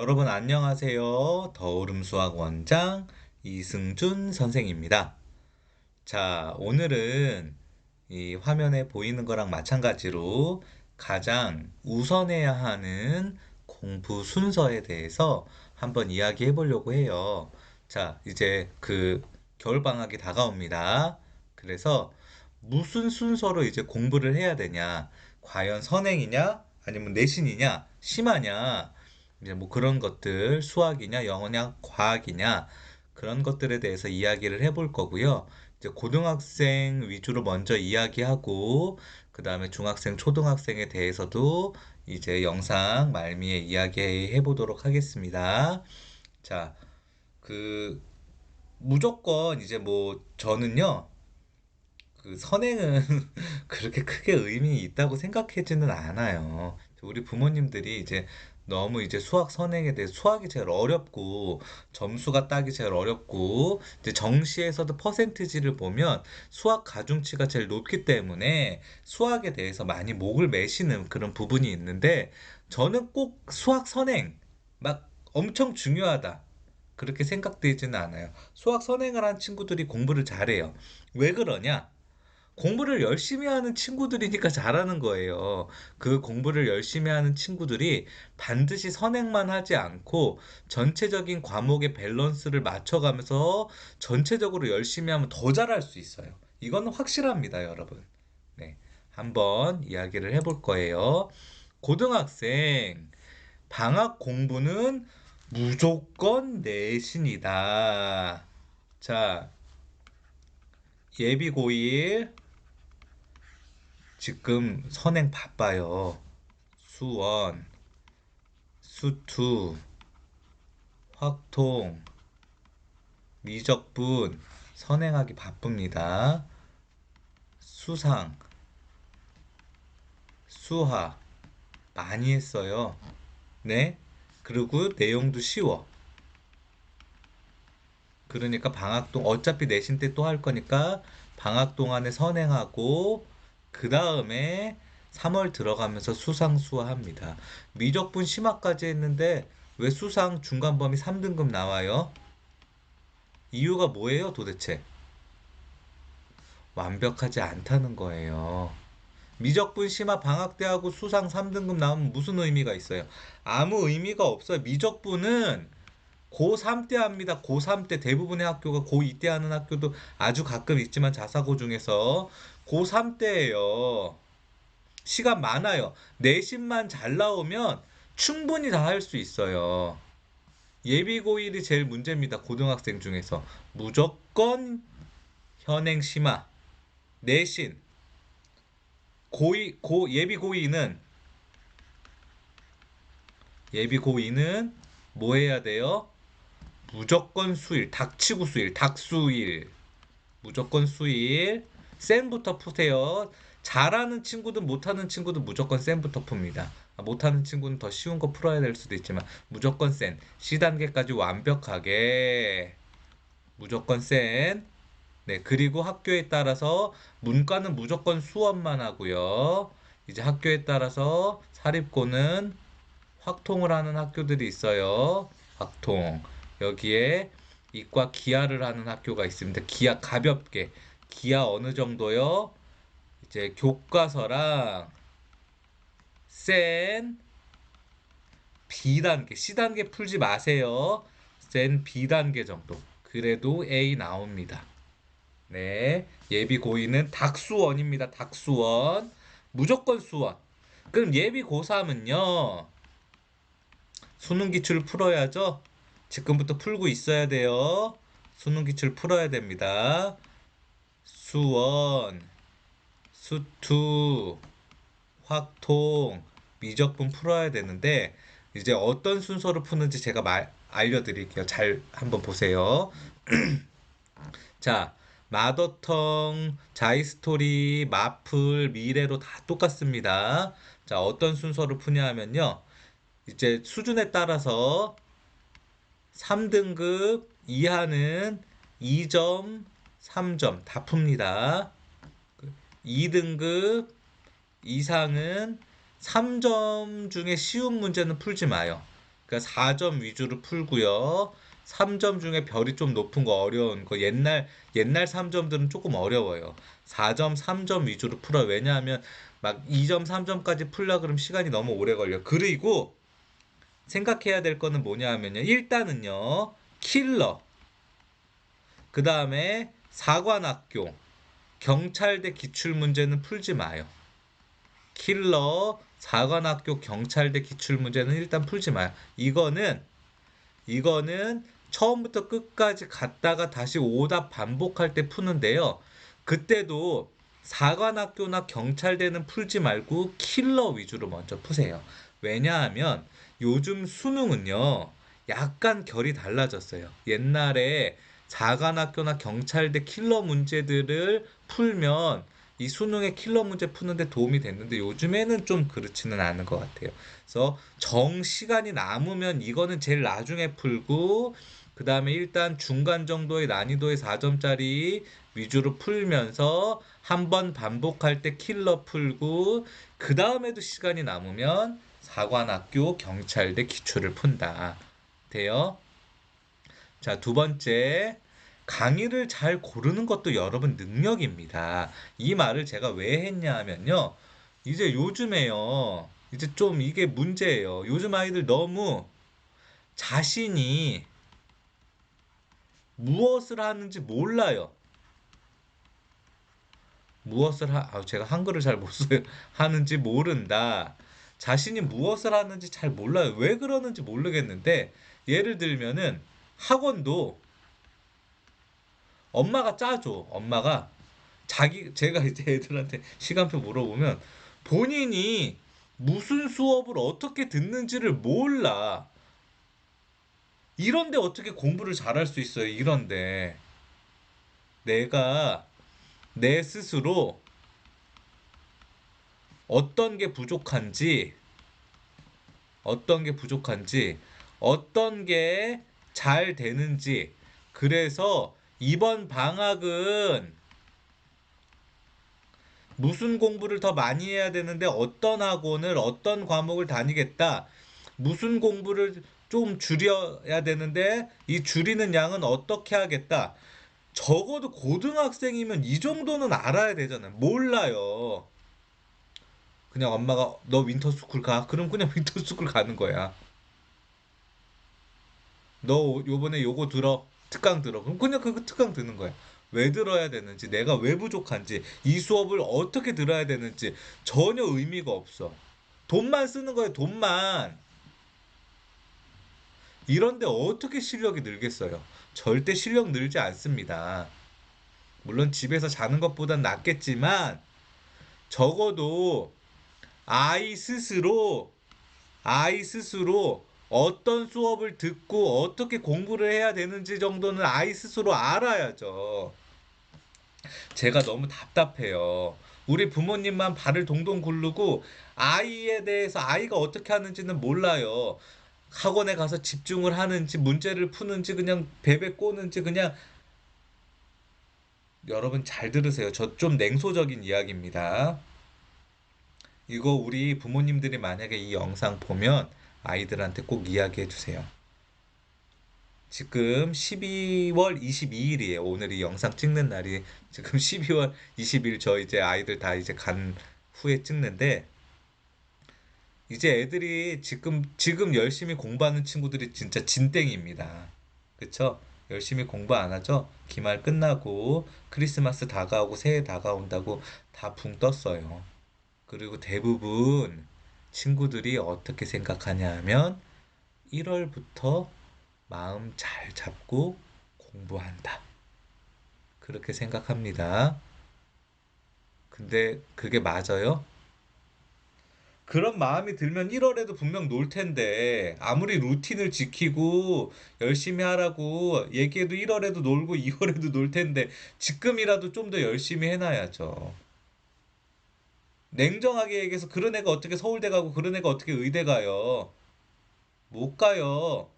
여러분 안녕하세요. 더오름 수학 원장 이승준 선생입니다. 자, 오늘은 이 화면에 보이는 거랑 마찬가지로 가장 우선해야 하는 공부 순서에 대해서 한번 이야기해 보려고 해요. 자, 이제 그 겨울방학이 다가옵니다. 그래서 무슨 순서로 이제 공부를 해야 되냐? 과연 선행이냐? 아니면 내신이냐? 심하냐? 이제 뭐 그런 것들, 수학이냐, 영어냐, 과학이냐, 그런 것들에 대해서 이야기를 해볼 거고요. 이제 고등학생 위주로 먼저 이야기하고, 그 다음에 중학생, 초등학생에 대해서도 이제 영상 말미에 이야기해 보도록 하겠습니다. 자, 그, 무조건 이제 뭐, 저는요, 그 선행은 그렇게 크게 의미 있다고 생각하지는 않아요. 우리 부모님들이 이제 너무 이제 수학 선행에 대해 수학이 제일 어렵고 점수가 따기 제일 어렵고 이제 정시에서도 퍼센티지를 보면 수학 가중치가 제일 높기 때문에 수학에 대해서 많이 목을 매시는 그런 부분이 있는데 저는 꼭 수학 선행 막 엄청 중요하다. 그렇게 생각되지는 않아요. 수학 선행을 한 친구들이 공부를 잘해요. 왜 그러냐? 공부를 열심히 하는 친구들이니까 잘하는 거예요. 그 공부를 열심히 하는 친구들이 반드시 선행만 하지 않고 전체적인 과목의 밸런스를 맞춰가면서 전체적으로 열심히 하면 더 잘할 수 있어요. 이건 확실합니다, 여러분. 네. 한번 이야기를 해볼 거예요. 고등학생, 방학 공부는 무조건 내신이다. 자, 예비 고1 지금 선행 바빠요. 수원, 수투, 확통, 미적분 선행하기 바쁩니다. 수상, 수학 많이 했어요. 네. 그리고 내용도 쉬워. 그러니까 방학 동 어차피 내신 때 또 할 거니까 방학 동안에 선행하고 그 다음에 3월 들어가면서 수상 수화합니다. 미적분 심화까지 했는데 왜 수상 중간 범위 3등급 나와요? 이유가 뭐예요, 도대체? 완벽하지 않다는 거예요. 미적분 심화 방학 때 하고 수상 3등급 나오면 무슨 의미가 있어요? 아무 의미가 없어요. 미적분은 고3 때 합니다. 고3 때 대부분의 학교가 고2 때 하는 학교도 아주 가끔 있지만 자사고 중에서 고3 때예요. 시간 많아요. 내신만 잘 나오면 충분히 다 할 수 있어요. 예비 고1이 제일 문제입니다. 고등학생 중에서 무조건 현행 심화, 내신, 예비 고2는 뭐 해야 돼요? 무조건 수일, 닥치고 수일, 닥수일. 무조건 수일. 쌤부터 푸세요. 잘하는 친구든 못하는 친구든 무조건 쌤부터 풉니다. 못하는 친구는 더 쉬운 거 풀어야 될 수도 있지만 무조건 쌤. C단계까지 완벽하게 무조건 쌤. 네, 그리고 학교에 따라서 문과는 무조건 수업만 하고요. 이제 학교에 따라서 사립고는 확통을 하는 학교들이 있어요. 확통. 여기에 이과 기하를 하는 학교가 있습니다. 기하 가볍게. 기하 어느 정도요? 이제 교과서랑 센 B단계, C단계 풀지 마세요. 센 B단계 정도. 그래도 A 나옵니다. 네. 예비 고의는 닥수원입니다. 닥수원. 무조건 수원. 그럼 예비 고3은요. 수능 기출 풀어야죠. 지금부터 풀고 있어야 돼요. 수능 기출 풀어야 됩니다. 수원, 수투, 확통, 미적분 풀어야 되는데 이제 어떤 순서로 푸는지 제가 알려드릴게요. 잘 한번 보세요. 자, 마더텅, 자이스토리, 마플, 미래로 다 똑같습니다. 자, 어떤 순서로 푸냐 하면요. 이제 수준에 따라서 3등급 이하는 2점, 3점 다 풉니다. 2등급 이상은 3점 중에 쉬운 문제는 풀지 마요. 그러니까 4점 위주로 풀고요. 3점 중에 별이 좀 높은 거 어려운 거 옛날 3점들은 조금 어려워요. 4점, 3점 위주로 풀어. 왜냐하면 막 2점, 3점까지 풀려 그러면 시간이 너무 오래 걸려. 그리고 생각해야 될 거는 뭐냐 하면요. 일단은요. 킬러. 그다음에 사관학교, 경찰대 기출 문제는 풀지 마요. 킬러, 사관학교, 경찰대 기출 문제는 일단 풀지 마요. 이거는 처음부터 끝까지 갔다가 다시 오답 반복할 때 푸는데요. 그때도 사관학교나 경찰대는 풀지 말고 킬러 위주로 먼저 푸세요. 왜냐하면 요즘 수능은요, 약간 결이 달라졌어요. 옛날에 사관학교나 경찰대 킬러 문제들을 풀면 이 수능의 킬러 문제 푸는데 도움이 됐는데 요즘에는 좀 그렇지는 않은 것 같아요. 그래서 정 시간이 남으면 이거는 제일 나중에 풀고 그 다음에 일단 중간 정도의 난이도의 4점짜리 위주로 풀면서 한 번 반복할 때 킬러 풀고 그 다음에도 시간이 남으면 사관학교 경찰대 기출을 푼다. 돼요? 자, 두 번째. 강의를 잘 고르는 것도 여러분 능력입니다. 이 말을 제가 왜 했냐 하면요. 이제 요즘에요. 이제 좀 이게 문제예요. 요즘 아이들 너무 자신이 무엇을 하는지 몰라요. 제가 한글을 잘 못 써요. 하는지 모른다. 자신이 무엇을 하는지 잘 몰라요. 왜 그러는지 모르겠는데, 예를 들면은 학원도 엄마가 짜줘. 제가 이제 애들한테 시간표 물어보면 본인이 무슨 수업을 어떻게 듣는지를 몰라. 이런데 어떻게 공부를 잘할 수 있어요? 이런데. 내가 내 스스로 어떤 게 부족한지, 어떤 게 부족한지, 어떤 게 잘 되는지, 그래서 이번 방학은 무슨 공부를 더 많이 해야 되는데 어떤 학원을, 어떤 과목을 다니겠다. 무슨 공부를 좀 줄여야 되는데 이 줄이는 양은 어떻게 하겠다. 적어도 고등학생이면 이 정도는 알아야 되잖아요. 몰라요. 그냥 엄마가 너 윈터스쿨 가? 그럼 그냥 윈터스쿨 가는 거야. 너 요번에 요거 들어. 특강 들어. 그럼 그냥 그 특강 듣는 거야. 왜 들어야 되는지, 내가 왜 부족한지, 이 수업을 어떻게 들어야 되는지 전혀 의미가 없어. 돈만 쓰는 거예요, 돈만. 이런데 어떻게 실력이 늘겠어요? 절대 실력 늘지 않습니다. 물론 집에서 자는 것보단 낫겠지만 적어도 아이 스스로 아이 스스로 어떤 수업을 듣고 어떻게 공부를 해야 되는지 정도는 아이 스스로 알아야죠. 제가 너무 답답해요. 우리 부모님만 발을 동동 구르고 아이에 대해서 아이가 어떻게 하는지는 몰라요. 학원에 가서 집중을 하는지 문제를 푸는지 그냥 베베 꼬는지 그냥. 여러분 잘 들으세요. 저 좀 냉소적인 이야기입니다. 이거 우리 부모님들이 만약에 이 영상 보면 아이들한테 꼭 이야기해 주세요. 지금 12월 22일이에요. 오늘 이 영상 찍는 날이 지금 12월 20일 저 이제 아이들 다 이제 간 후에 찍는데 이제 애들이 지금 열심히 공부하는 친구들이 진짜 진땡입니다. 그쵸? 열심히 공부 안 하죠? 기말 끝나고 크리스마스 다가오고 새해 다가온다고 다 붕 떴어요. 그리고 대부분 친구들이 어떻게 생각하냐 하면 1월부터 마음 잘 잡고 공부한다. 그렇게 생각합니다. 근데 그게 맞아요? 그런 마음이 들면 1월에도 분명 놀 텐데, 아무리 루틴을 지키고 열심히 하라고 얘기해도 1월에도 놀고 2월에도 놀 텐데, 지금이라도 좀 더 열심히 해놔야죠. 냉정하게 얘기해서 그런 애가 어떻게 서울대 가고 그런 애가 어떻게 의대 가요? 못 가요.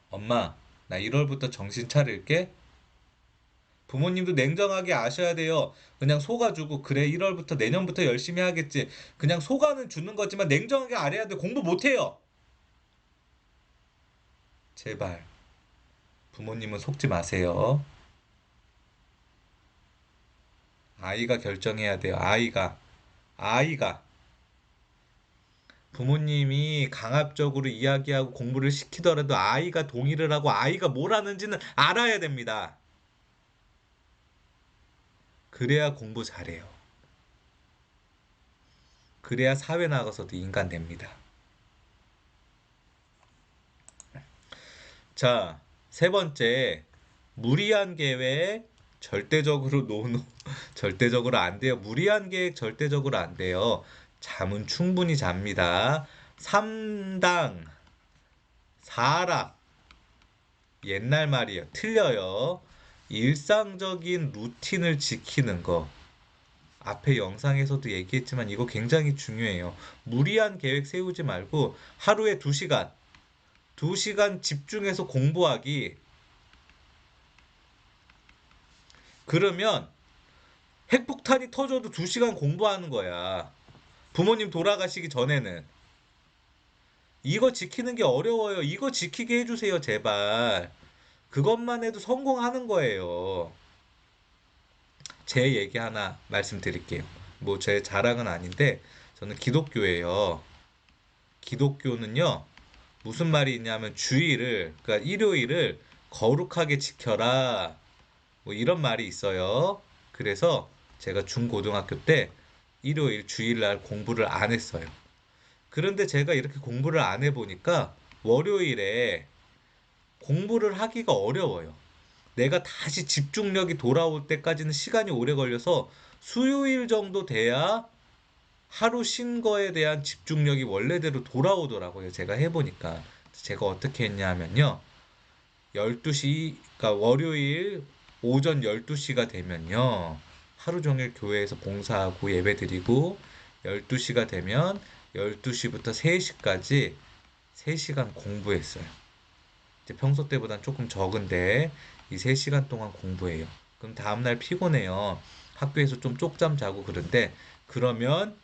엄마, 나 1월부터 정신 차릴게. 부모님도 냉정하게 아셔야 돼요. 그냥 속아주고 그래 1월부터 내년부터 열심히 하겠지. 그냥 속아는 주는 거지만 냉정하게 알아야 돼. 공부 못해요. 제발 부모님은 속지 마세요. 아이가 결정해야 돼요. 아이가 부모님이 강압적으로 이야기하고 공부를 시키더라도 아이가 동의를 하고 아이가 뭘 하는지는 알아야 됩니다. 그래야 공부 잘해요. 그래야 사회 나가서도 인간 됩니다. 자, 세 번째, 무리한 계획 절대적으로 노노. 절대적으로 안 돼요. 무리한 계획 절대적으로 안 돼요. 잠은 충분히 잡니다. 3당 4락 옛날 말이에요. 틀려요. 일상적인 루틴을 지키는 거. 앞에 영상에서도 얘기했지만 이거 굉장히 중요해요. 무리한 계획 세우지 말고 하루에 2시간, 2시간 집중해서 공부하기. 그러면 핵폭탄이 터져도 2시간 공부하는 거야. 부모님 돌아가시기 전에는. 이거 지키는 게 어려워요. 이거 지키게 해주세요, 제발. 그것만 해도 성공하는 거예요. 제 얘기 하나 말씀드릴게요. 뭐 제 자랑은 아닌데 저는 기독교예요. 기독교는요. 무슨 말이 있냐면 주일을 그러니까 일요일을 거룩하게 지켜라. 뭐 이런 말이 있어요. 그래서 제가 중고등학교 때 일요일 주일날 공부를 안 했어요. 그런데 제가 이렇게 공부를 안 해보니까 월요일에 공부를 하기가 어려워요. 내가 다시 집중력이 돌아올 때까지는 시간이 오래 걸려서 수요일 정도 돼야 하루 쉰 거에 대한 집중력이 원래대로 돌아오더라고요. 제가 해보니까. 제가 어떻게 했냐면요. 12시, 그러니까 월요일 오전 12시가 되면요. 하루 종일 교회에서 봉사하고 예배 드리고 12시가 되면 12시부터 3시까지 3시간 공부했어요. 이제 평소 때보단 조금 적은데 이 3시간 동안 공부해요. 그럼 다음날 피곤해요. 학교에서 좀 쪽잠 자고 그런데 그러면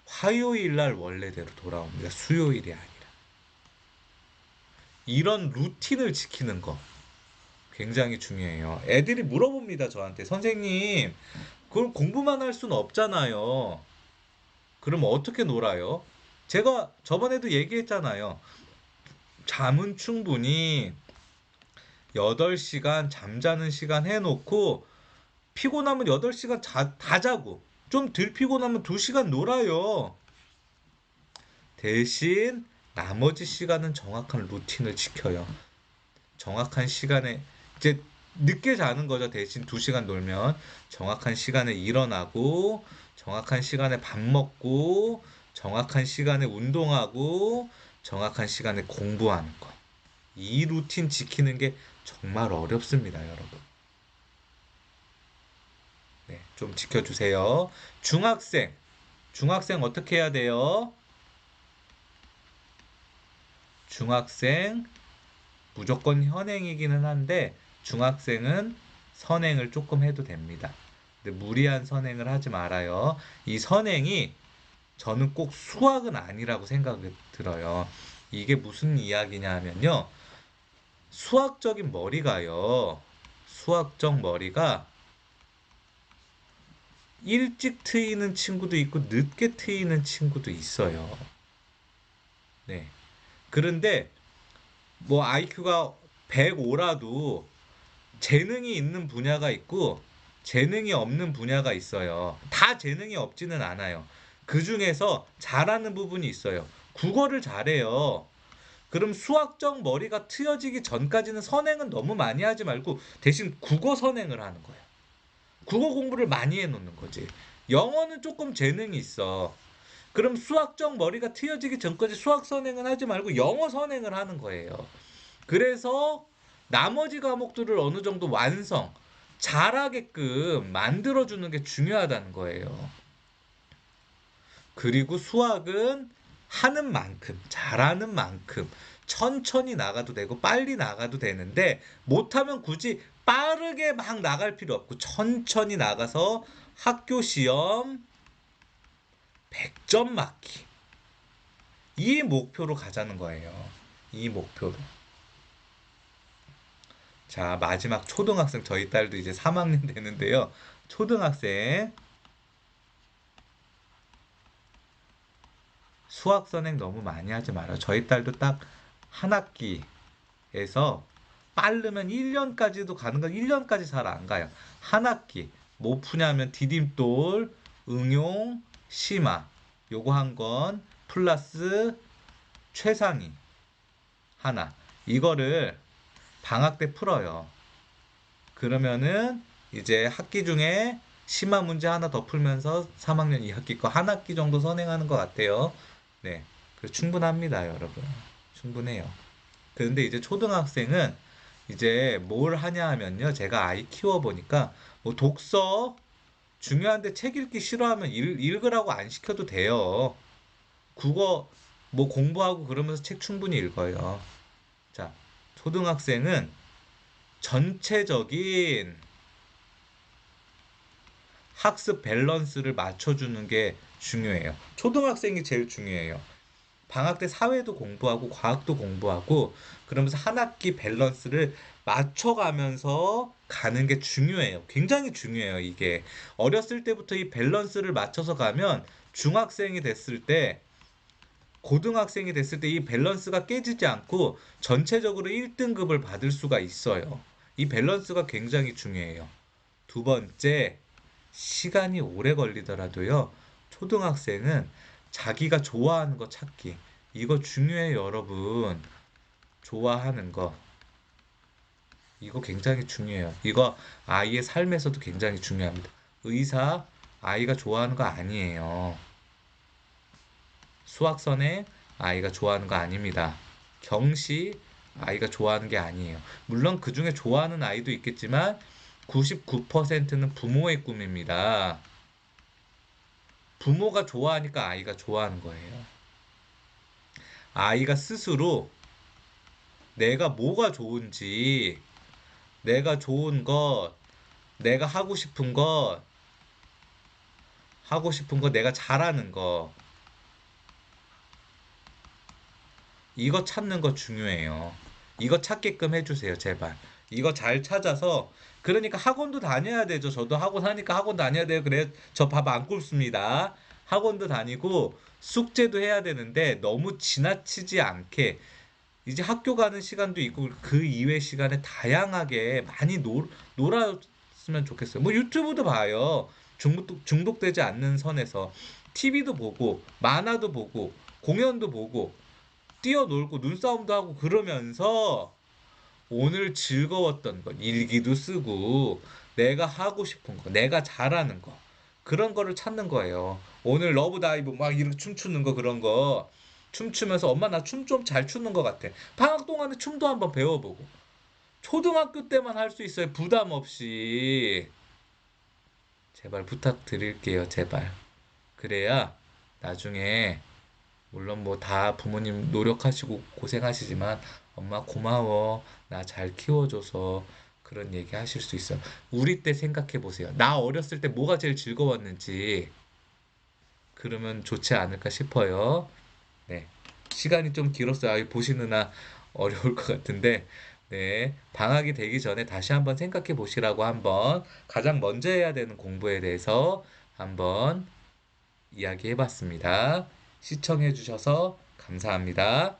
화요일 날 원래대로 돌아옵니다. 수요일이 아니라. 이런 루틴을 지키는 거 굉장히 중요해요. 애들이 물어봅니다, 저한테. 선생님, 그걸 공부만 할 수는 없잖아요. 그럼 어떻게 놀아요? 제가 저번에도 얘기했잖아요. 잠은 충분히 8시간 잠자는 시간 해놓고 피곤하면 8시간 다 자고 좀 덜 피곤하면 2시간 놀아요. 대신 나머지 시간은 정확한 루틴을 지켜요. 정확한 시간에 이제 늦게 자는 거죠. 대신 2시간 놀면 정확한 시간에 일어나고 정확한 시간에 밥 먹고 정확한 시간에 운동하고 정확한 시간에 공부하는 거. 이 루틴 지키는 게 정말 어렵습니다, 여러분. 네, 좀 지켜주세요. 중학생 어떻게 해야 돼요? 중학생 무조건 현행이기는 한데 중학생은 선행을 조금 해도 됩니다. 근데 무리한 선행을 하지 말아요. 이 선행이 저는 꼭 수학은 아니라고 생각이 들어요. 이게 무슨 이야기냐 하면요. 수학적인 머리가요. 수학적 머리가 일찍 트이는 친구도 있고 늦게 트이는 친구도 있어요. 네. 그런데 뭐 IQ가 105라도 재능이 있는 분야가 있고 재능이 없는 분야가 있어요. 다 재능이 없지는 않아요. 그 중에서 잘하는 부분이 있어요. 국어를 잘해요. 그럼 수학적 머리가 트여지기 전까지는 선행은 너무 많이 하지 말고 대신 국어 선행을 하는 거예요. 국어 공부를 많이 해놓는 거지. 영어는 조금 재능이 있어. 그럼 수학적 머리가 트여지기 전까지 수학 선행은 하지 말고 영어 선행을 하는 거예요. 그래서 나머지 과목들을 어느 정도 잘하게끔 만들어주는 게 중요하다는 거예요. 그리고 수학은 하는 만큼, 잘하는 만큼 천천히 나가도 되고 빨리 나가도 되는데 못하면 굳이 빠르게 막 나갈 필요 없고 천천히 나가서 학교 시험 100점 맞기. 이 목표로 가자는 거예요. 이 목표로. 자, 마지막 초등학생 저희 딸도 이제 3학년 되는데요. 초등학생 수학 선행 너무 많이 하지 말아요. 저희 딸도 딱 한 학기에서 빠르면 1년까지도 가는 건 1년까지 잘 안 가요. 한 학기 뭐 푸냐면 디딤돌, 응용, 심화 요거 한 건 플러스 최상위 하나 이거를 방학 때 풀어요. 그러면은 이제 학기 중에 심화 문제 하나 더 풀면서 3학년 2학기 거 한 학기 정도 선행하는 것 같아요. 네, 그 충분합니다, 여러분. 충분해요. 그런데 이제 초등학생은 이제 뭘 하냐 하면요. 제가 아이 키워보니까 뭐 독서 중요한데 책 읽기 싫어하면 읽으라고 안 시켜도 돼요. 국어 뭐 공부하고 그러면서 책 충분히 읽어요. 자, 초등학생은 전체적인 학습 밸런스를 맞춰주는 게 중요해요. 초등학생이 제일 중요해요. 방학 때 사회도 공부하고 과학도 공부하고 그러면서 한 학기 밸런스를 맞춰가면서 가는 게 중요해요. 굉장히 중요해요, 이게. 어렸을 때부터 이 밸런스를 맞춰서 가면 중학생이 됐을 때, 고등학생이 됐을 때 이 밸런스가 깨지지 않고 전체적으로 1등급을 받을 수가 있어요. 이 밸런스가 굉장히 중요해요. 두 번째, 시간이 오래 걸리더라도요, 초등학생은 자기가 좋아하는 거 찾기. 이거 중요해요, 여러분. 좋아하는 거. 이거 굉장히 중요해요. 이거 아이의 삶에서도 굉장히 중요합니다. 의사, 아이가 좋아하는 거 아니에요. 수학선행, 아이가 좋아하는 거 아닙니다. 경시, 아이가 좋아하는 게 아니에요. 물론 그 중에 좋아하는 아이도 있겠지만 99%는 부모의 꿈입니다. 부모가 좋아하니까 아이가 좋아하는 거예요. 아이가 스스로 내가 뭐가 좋은지, 내가 좋은 것, 내가 하고 싶은 거, 내가 잘하는 거, 이거 찾는 거 중요해요. 이거 찾게끔 해주세요, 제발. 이거 잘 찾아서, 그러니까 학원도 다녀야 되죠. 저도 학원 하니까 학원 다녀야 돼요. 그래, 저 밥 안 굶습니다. 학원도 다니고, 숙제도 해야 되는데, 너무 지나치지 않게, 이제 학교 가는 시간도 있고 그 이외 시간에 다양하게 많이 놀았으면 좋겠어요. 뭐 유튜브도 봐요. 중독되지 않는 선에서 TV도 보고 만화도 보고 공연도 보고 뛰어놀고 눈싸움도 하고 그러면서 오늘 즐거웠던 것 일기도 쓰고 내가 하고 싶은 거 내가 잘하는 거 그런 거를 찾는 거예요. 오늘 러브다이브 막 이렇게 춤추는 거 그런 거 춤추면서 엄마 나 춤 좀 잘 추는 것 같아. 방학 동안에 춤도 한번 배워보고. 초등학교 때만 할 수 있어요. 부담 없이. 제발 부탁드릴게요. 제발. 그래야 나중에 물론 뭐 다 부모님 노력하시고 고생하시지만 엄마 고마워. 나 잘 키워줘서 그런 얘기 하실 수 있어요. 우리 때 생각해 보세요. 나 어렸을 때 뭐가 제일 즐거웠는지 그러면 좋지 않을까 싶어요. 네. 시간이 좀 길었어요. 보시느라 어려울 것 같은데, 네. 방학이 되기 전에 다시 한번 생각해 보시라고 한번 가장 먼저 해야 되는 공부에 대해서 한번 이야기해 봤습니다. 시청해 주셔서 감사합니다.